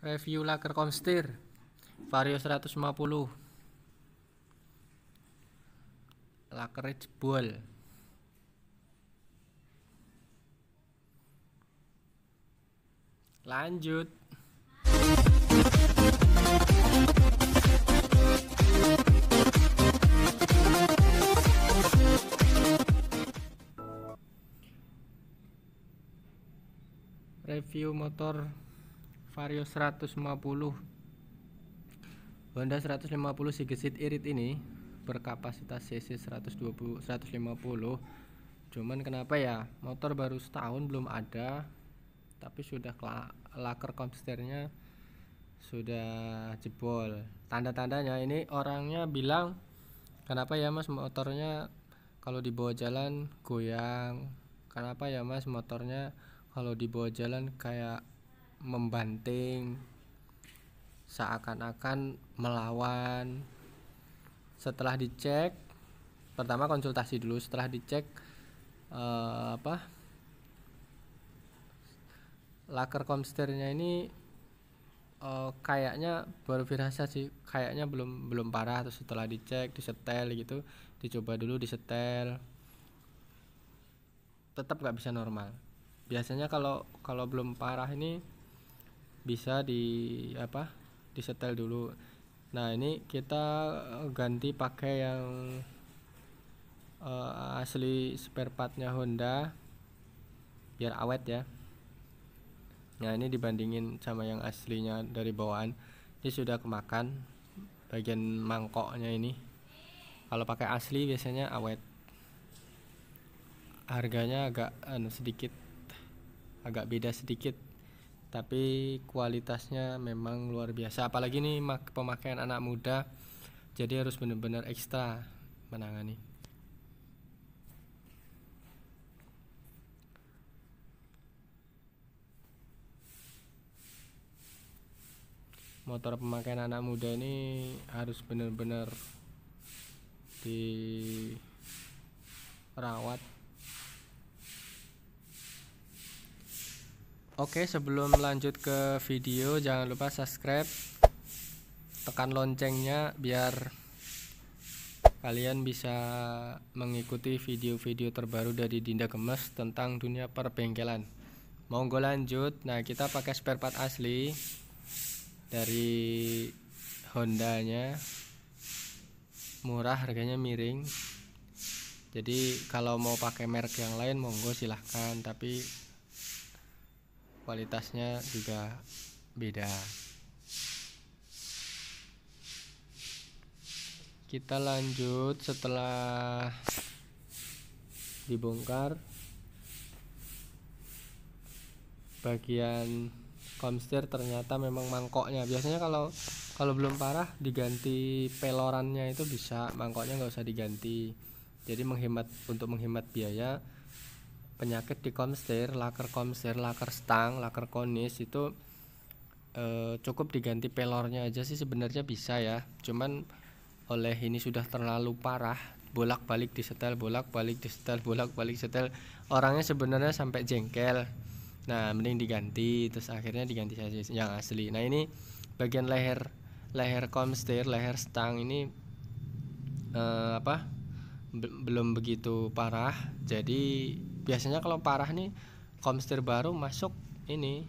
Review laker Comstir Vario 150. Lakernya jebol. Lanjut. Review motor Vario 150 Honda 150 si gesit irit ini berkapasitas cc 150. Cuman kenapa ya, motor baru setahun belum ada, tapi sudah laker Comstirnya sudah jebol. Tanda-tandanya ini orangnya bilang, kenapa ya mas motornya kalau dibawa jalan goyang, kenapa ya mas motornya kalau dibawa jalan kayak membanting, seakan-akan melawan. Setelah dicek, pertama konsultasi dulu. Setelah dicek laker Comstirnya ini kayaknya baru firasat sih, kayaknya belum parah. Terus setelah dicek, disetel gitu, dicoba dulu disetel, tetap nggak bisa normal. Biasanya kalau belum parah ini bisa disetel dulu. Nah ini kita ganti pakai yang asli spare partnya Honda biar awet ya. Nah ini dibandingin sama yang aslinya dari bawaan, ini sudah kemakan bagian mangkoknya ini. Kalau pakai asli biasanya awet. Harganya agak beda sedikit, tapi kualitasnya memang luar biasa. Apalagi nih pemakaian anak muda, jadi harus benar-benar ekstra menangani. Motor pemakaian anak muda ini harus benar-benar dirawat. Oke, sebelum lanjut ke video, jangan lupa subscribe, tekan loncengnya biar kalian bisa mengikuti video-video terbaru dari Dinda Gemes tentang dunia perbengkelan. Monggo lanjut. Nah, kita pakai spare part asli dari Hondanya, murah, harganya miring. Jadi kalau mau pakai merek yang lain monggo silahkan, tapi kualitasnya juga beda. Kita lanjut. Setelah dibongkar bagian Comstir, ternyata memang mangkoknya. Biasanya kalau belum parah diganti pelorannya itu bisa, mangkoknya nggak usah diganti. Jadi untuk menghemat biaya, penyakit di Comstir, laker Comstir, laker stang, laker konis itu cukup diganti pelornya aja sih sebenarnya bisa ya. Cuman oleh ini sudah terlalu parah, bolak-balik disetel, orangnya sebenarnya sampai jengkel. Nah mending diganti, terus akhirnya diganti saja yang asli. Nah ini bagian leher Comstir, leher stang ini belum begitu parah. Jadi biasanya kalau parah nih Comstir baru masuk ini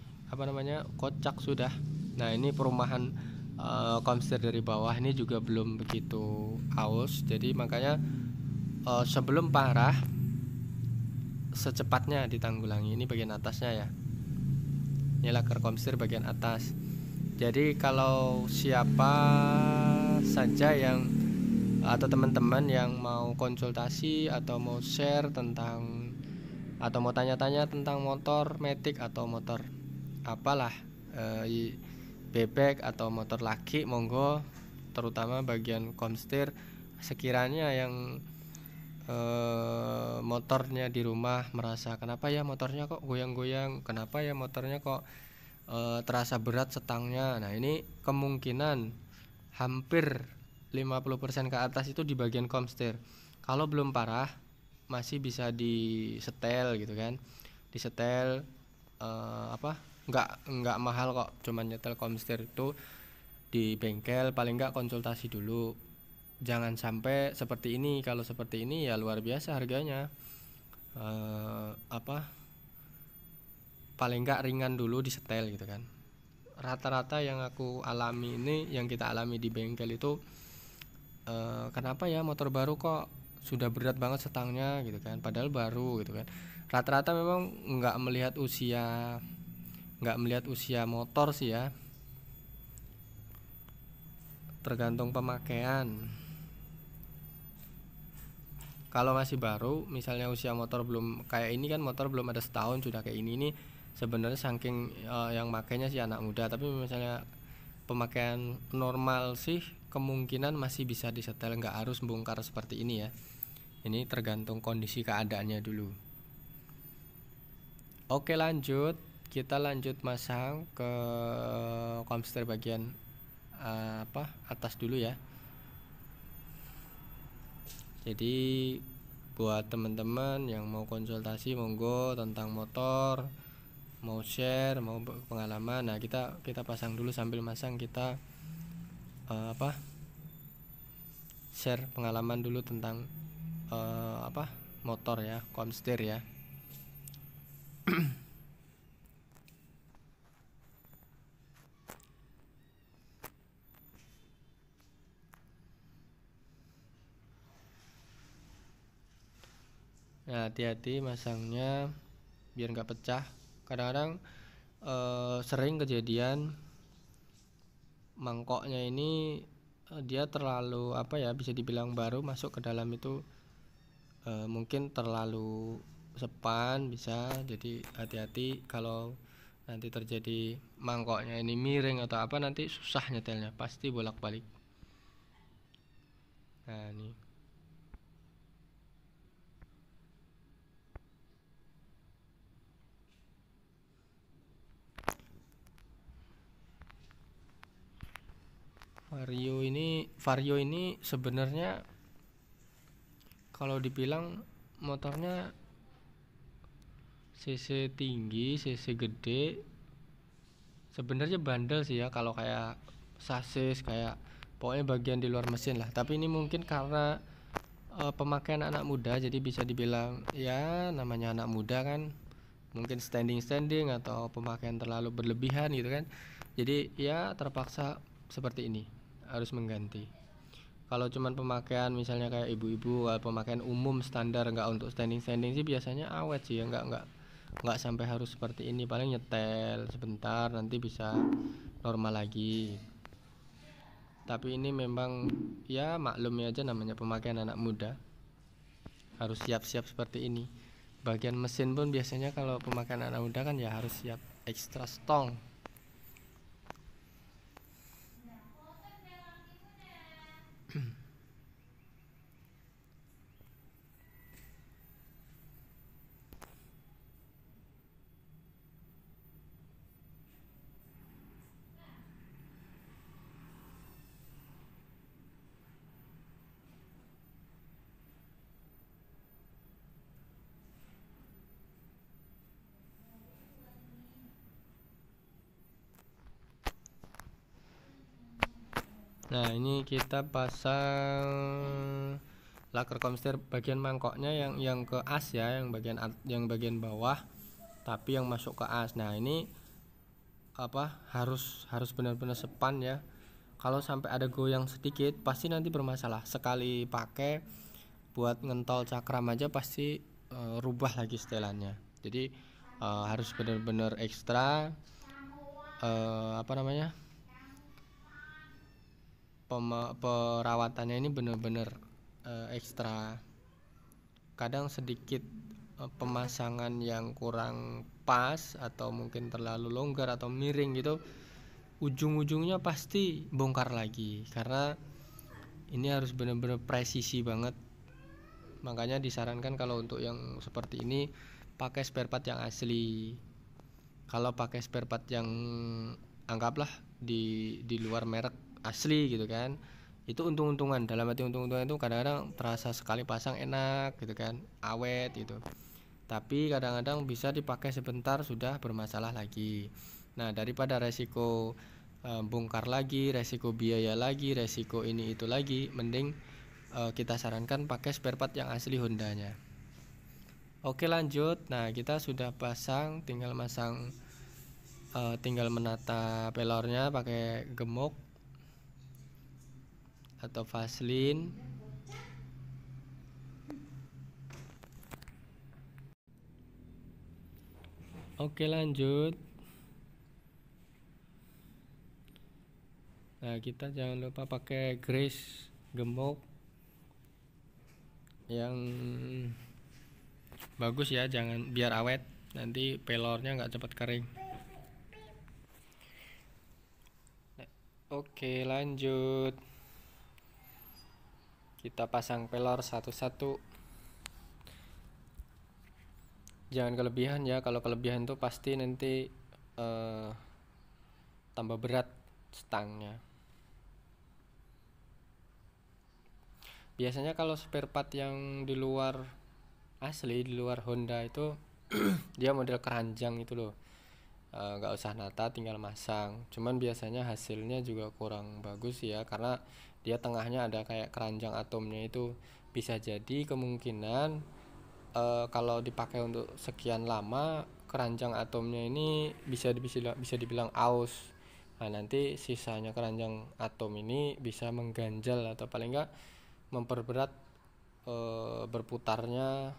kocak sudah. Nah ini perumahan Comstir dari bawah ini juga belum begitu aus, jadi makanya sebelum parah secepatnya ditanggulangi. Ini bagian atasnya ya, ini laker Comstir bagian atas. Jadi kalau siapa saja yang atau teman-teman yang mau konsultasi atau mau share tentang atau mau tanya-tanya tentang motor matic atau motor apalah, bebek atau motor laki, monggo. Terutama bagian Comstir, sekiranya yang motornya di rumah merasa kenapa ya motornya kok goyang-goyang, kenapa ya motornya kok terasa berat setangnya. Nah ini kemungkinan hampir 50% ke atas itu di bagian Comstir. Kalau belum parah masih bisa disetel gitu kan, disetel nggak mahal kok, cuman nyetel komstir itu di bengkel, paling nggak konsultasi dulu. Jangan sampai seperti ini. Kalau seperti ini ya luar biasa harganya. Apa, paling nggak ringan dulu disetel gitu kan. Rata-rata yang aku alami ini, yang kita alami di bengkel itu, kenapa ya motor baru kok sudah berat banget setangnya gitu kan, padahal baru gitu kan. Rata-rata memang nggak melihat usia motor sih ya, tergantung pemakaian. Kalau masih baru, misalnya usia motor belum kayak ini kan, motor belum ada setahun sudah kayak ini sebenarnya saking yang makainya sih anak muda. Tapi misalnya pemakaian normal sih kemungkinan masih bisa disetel, nggak harus bongkar seperti ini ya. Ini tergantung kondisi keadaannya dulu. Oke, lanjut, kita lanjut masang ke komstir bagian atas dulu ya. Jadi buat teman-teman yang mau konsultasi monggo tentang motor, mau share, mau pengalaman, nah kita pasang dulu. Sambil masang kita share pengalaman dulu tentang motor ya, komstir ya. Nah, hati-hati masangnya biar nggak pecah. Kadang-kadang sering kejadian mangkoknya ini dia terlalu bisa dibilang baru masuk ke dalam itu, mungkin terlalu sepan bisa. Jadi hati-hati kalau nanti terjadi mangkoknya ini miring atau apa, nanti susah nyetelnya, pasti bolak-balik. Nah ini Vario ini sebenarnya kalau dibilang motornya cc tinggi, cc gede, sebenarnya bandel sih ya kalau kayak sasis, kayak pokoknya bagian di luar mesin lah. Tapi ini mungkin karena pemakaian anak muda, jadi bisa dibilang ya namanya anak muda kan, mungkin standing atau pemakaian terlalu berlebihan gitu kan. Jadi ya terpaksa seperti ini, harus mengganti. Kalau cuman pemakaian misalnya kayak ibu-ibu, pemakaian umum standar, nggak untuk standing sih biasanya awet sih ya, nggak sampai harus seperti ini. Paling nyetel sebentar nanti bisa normal lagi. Tapi ini memang ya maklumnya aja, namanya pemakaian anak muda, harus siap-siap seperti ini. Bagian mesin pun biasanya kalau pemakaian anak muda kan ya harus siap extra strong. Nah ini kita pasang laker komstir bagian mangkoknya yang ke as ya, yang bagian bawah tapi yang masuk ke as. Nah ini harus benar-benar sepan ya. Kalau sampai ada goyang sedikit pasti nanti bermasalah. Sekali pakai buat ngentol cakram aja pasti rubah lagi setelannya. Jadi harus benar-benar ekstra perawatannya ini benar-benar ekstra. Kadang sedikit pemasangan yang kurang pas atau mungkin terlalu longgar atau miring gitu, ujung-ujungnya pasti bongkar lagi, karena ini harus benar-benar presisi banget. Makanya disarankan kalau untuk yang seperti ini pakai spare part yang asli. Kalau pakai spare part yang anggaplah di luar merek asli gitu kan, itu untung-untungan. Dalam arti untung-untungan itu kadang-kadang terasa sekali pasang enak gitu kan, awet gitu. tapi kadang-kadang bisa dipakai sebentar sudah bermasalah lagi. Nah, daripada resiko bongkar lagi, resiko biaya lagi, resiko ini itu lagi, mending kita sarankan pakai spare part yang asli Hondanya. Oke, lanjut. Nah, kita sudah pasang, tinggal tinggal menata pelornya pakai gemuk atau Vaseline. Oke, lanjut. Nah, kita jangan lupa pakai grease gemuk yang bagus ya, jangan biar awet, nanti pelornya nggak cepat kering. Oke, lanjut. Kita pasang pelor satu-satu. Jangan kelebihan ya, kalau kelebihan tuh pasti nanti tambah berat stangnya. Biasanya kalau spare part yang di luar asli, di luar Honda itu dia model keranjang itu loh, nggak usah nata, tinggal masang. Cuman biasanya hasilnya juga kurang bagus ya, karena dia tengahnya ada kayak keranjang atomnya. Itu bisa jadi kemungkinan kalau dipakai untuk sekian lama, keranjang atomnya ini bisa dibilang aus. Nah, nanti sisanya keranjang atom ini bisa mengganjal atau paling enggak memperberat berputarnya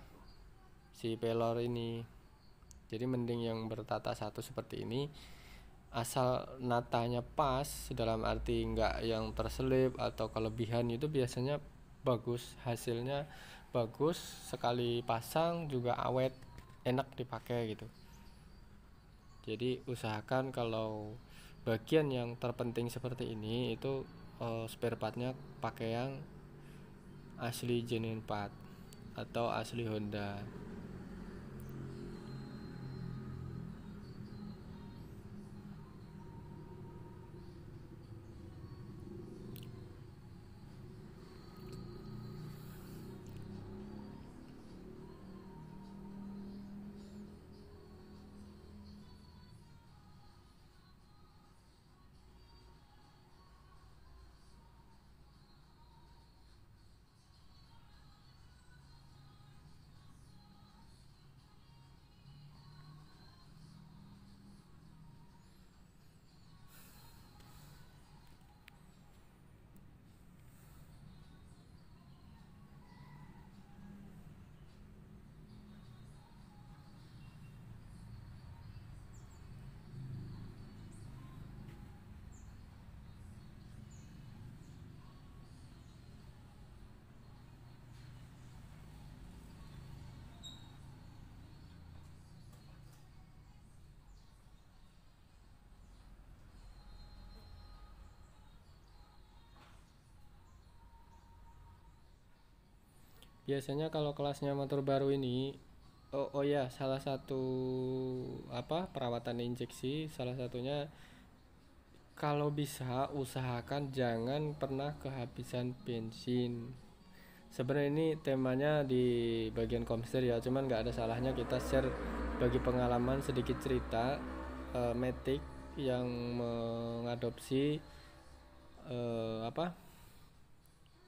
si pelor ini. Jadi mending yang bertata satu seperti ini, asal natanya pas, dalam arti enggak yang terselip atau kelebihan, itu biasanya bagus, hasilnya bagus, sekali pasang juga awet, enak dipakai gitu. Jadi usahakan kalau bagian yang terpenting seperti ini itu spare partnya pakai yang asli genuine part atau asli Honda. Biasanya kalau kelasnya motor baru ini, oh ya, salah satu perawatan injeksi, salah satunya kalau bisa usahakan jangan pernah kehabisan bensin. Sebenarnya ini temanya di bagian komster ya, cuman nggak ada salahnya kita share bagi pengalaman sedikit cerita. Matic yang mengadopsi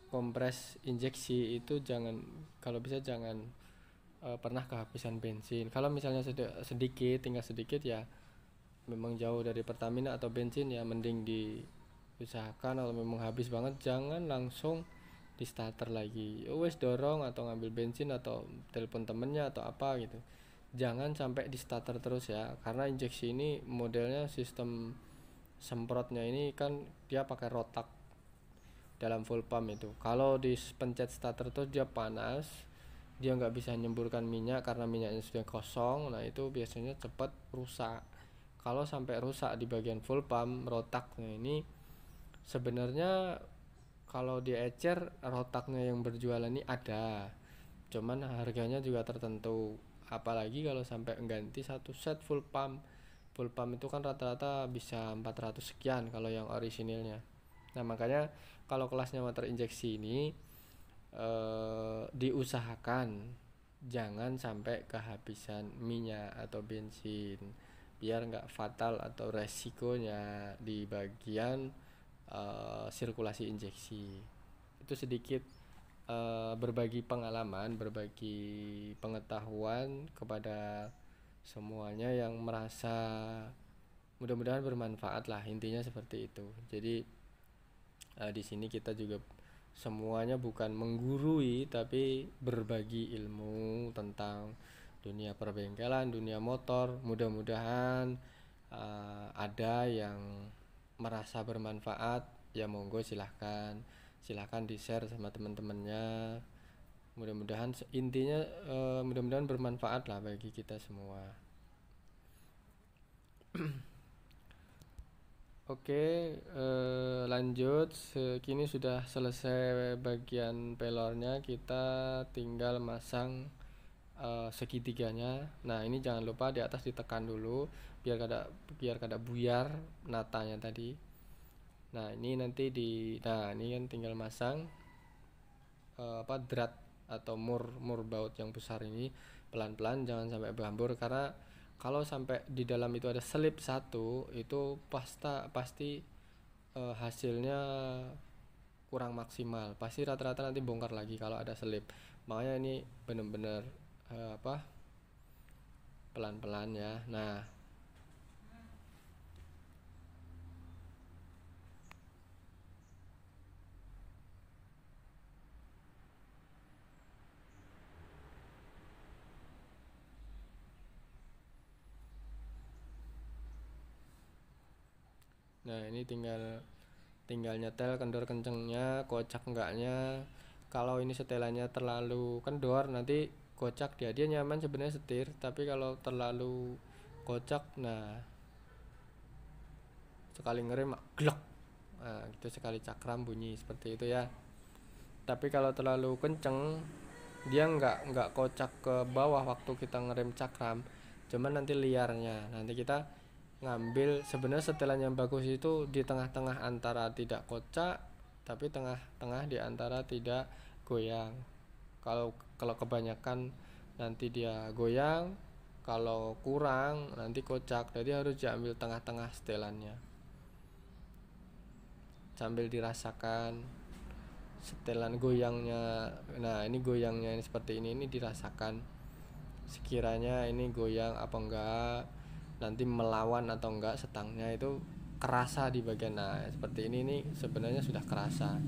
kompres injeksi itu jangan, kalau bisa jangan pernah kehabisan bensin. Kalau misalnya sedikit, tinggal sedikit ya, memang jauh dari Pertamina atau bensin ya, mending diusahakan. Kalau memang habis banget jangan langsung di starter lagi, wes dorong atau ngambil bensin atau telepon temennya atau apa gitu. Jangan sampai di starter terus ya, karena injeksi ini modelnya sistem semprotnya ini kan dia pakai rotak dalam full pump. Itu kalau dipencet starter terus dia panas, dia nggak bisa nyemburkan minyak karena minyaknya sudah kosong. Nah, itu biasanya cepat rusak. Kalau sampai rusak di bagian full pump rotaknya ini, sebenarnya kalau di ecer rotaknya yang berjualan ini ada, cuman harganya juga tertentu. Apalagi kalau sampai mengganti satu set full pump. Full pump itu kan rata-rata bisa 400 sekian kalau yang orisinilnya. Nah, makanya kalau kelasnya motor injeksi ini diusahakan jangan sampai kehabisan minyak atau bensin, biar nggak fatal atau resikonya di bagian sirkulasi injeksi. Itu sedikit berbagi pengalaman, berbagi pengetahuan kepada semuanya yang merasa, mudah-mudahan bermanfaat lah, intinya seperti itu. Jadi di sini kita juga semuanya bukan menggurui tapi berbagi ilmu tentang dunia perbengkelan, dunia motor. Mudah-mudahan ada yang merasa bermanfaat, ya monggo silahkan di share sama teman-temannya. Mudah-mudahan intinya mudah-mudahan bermanfaat lah bagi kita semua. Oke, lanjut. Kini sudah selesai bagian pelornya, kita tinggal masang segitiganya. Nah, ini jangan lupa di atas ditekan dulu biar kada buyar natanya tadi. Nah, ini nanti ini kan tinggal masang drat atau mur baut yang besar ini pelan-pelan, jangan sampai berhambur, karena kalau sampai di dalam itu ada selip satu, itu pasti hasilnya kurang maksimal, pasti rata-rata nanti bongkar lagi kalau ada selip. Makanya ini bener-bener pelan-pelan ya. Nah, ini tinggal nyetel kendor kencengnya, kocak enggaknya. Kalau ini setelannya terlalu kendor, nanti kocak dia nyaman sebenarnya setir, tapi kalau terlalu kocak, nah sekali ngerem glek, nah gitu, sekali cakram bunyi seperti itu ya. Tapi kalau terlalu kenceng, dia nggak kocak ke bawah waktu kita ngerem cakram, cuman nanti liarnya. Nanti kita ngambil, sebenarnya setelan yang bagus itu di tengah-tengah antara tidak kocak tapi tengah-tengah di antara tidak goyang. Kalau kebanyakan nanti dia goyang, kalau kurang nanti kocak. Jadi harus diambil tengah-tengah setelannya sambil dirasakan setelan goyangnya. Nah, ini goyangnya ini seperti ini dirasakan sekiranya ini goyang apa enggak, nanti melawan atau enggak setangnya itu kerasa di bagian. Nah, seperti ini nih sebenarnya sudah kerasa.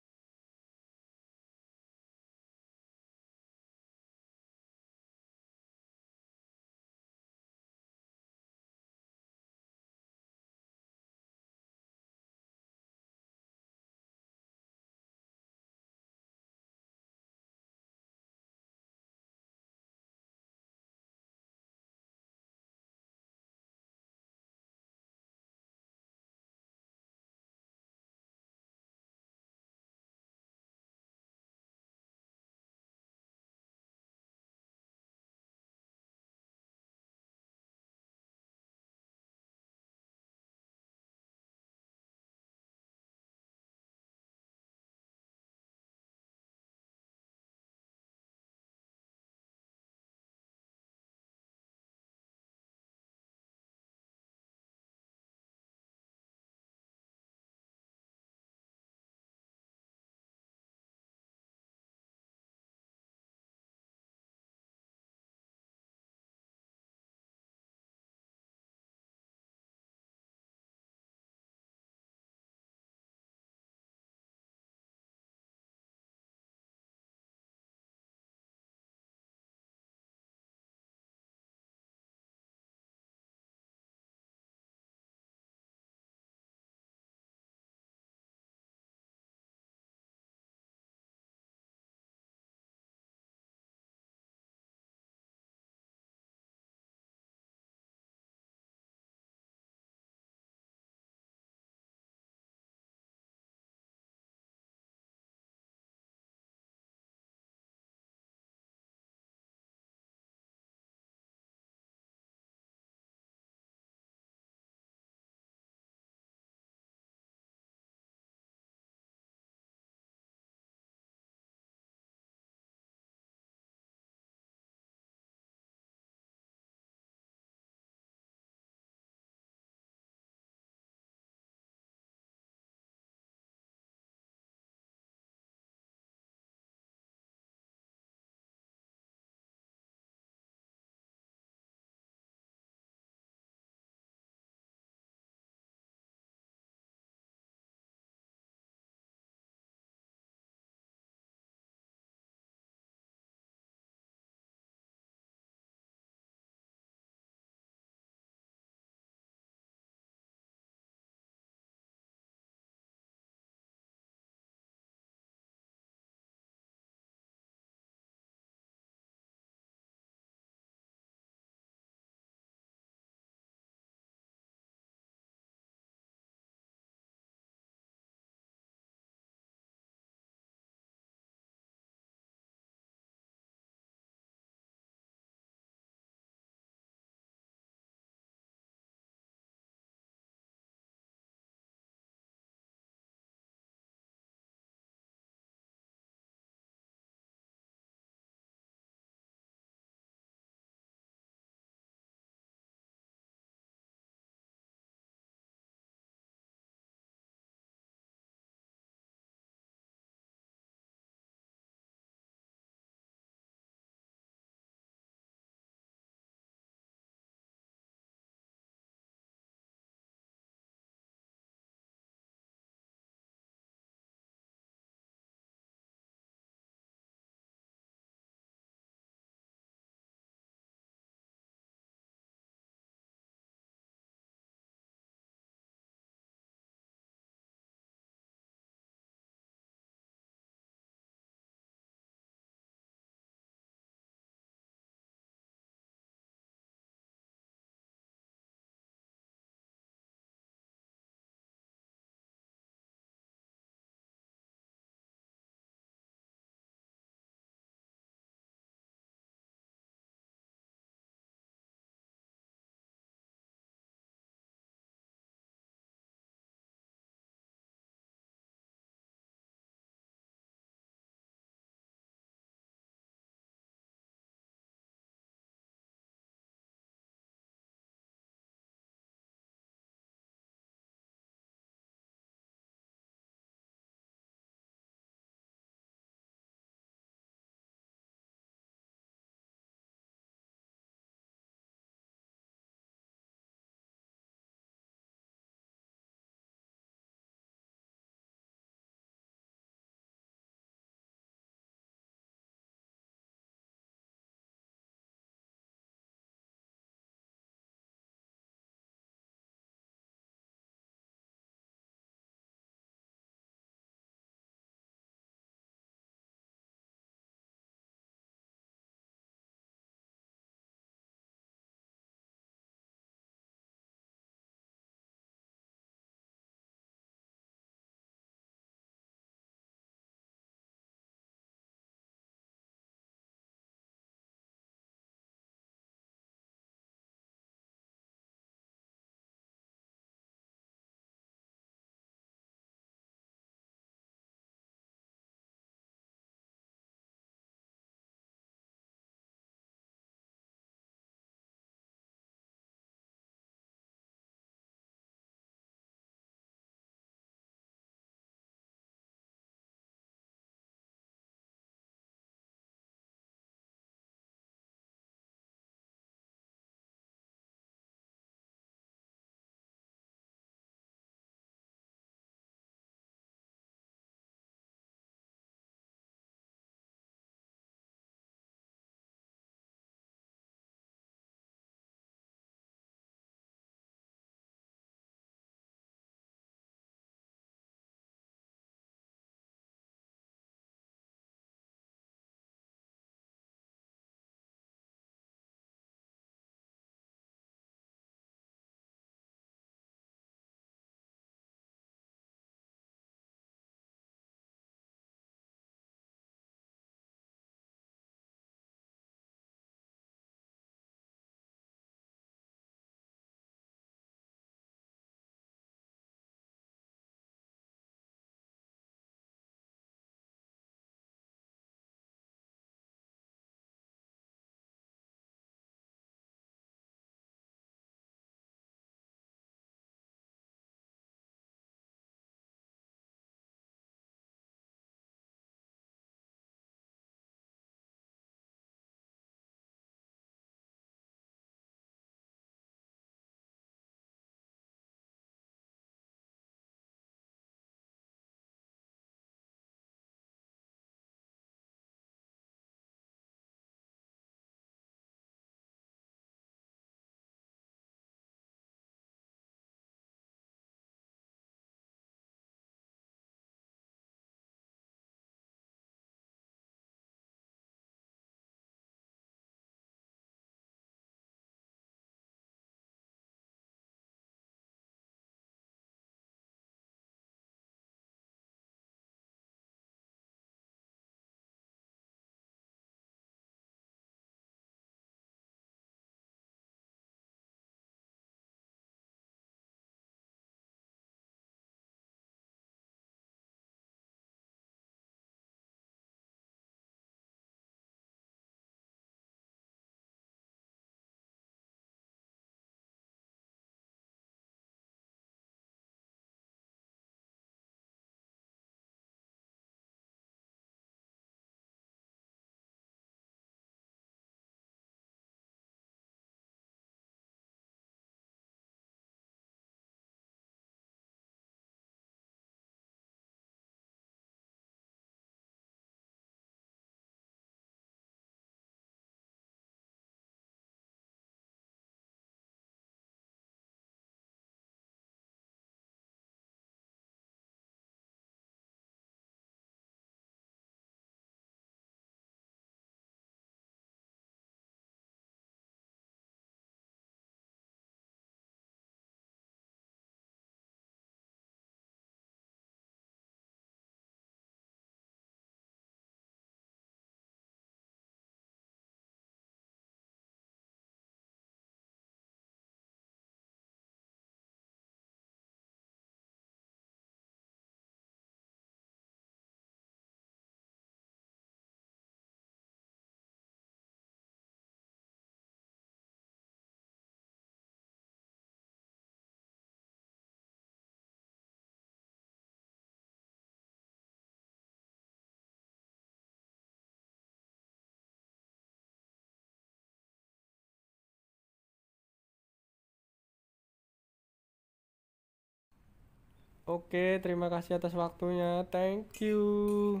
Oke, terima kasih atas waktunya. Thank you.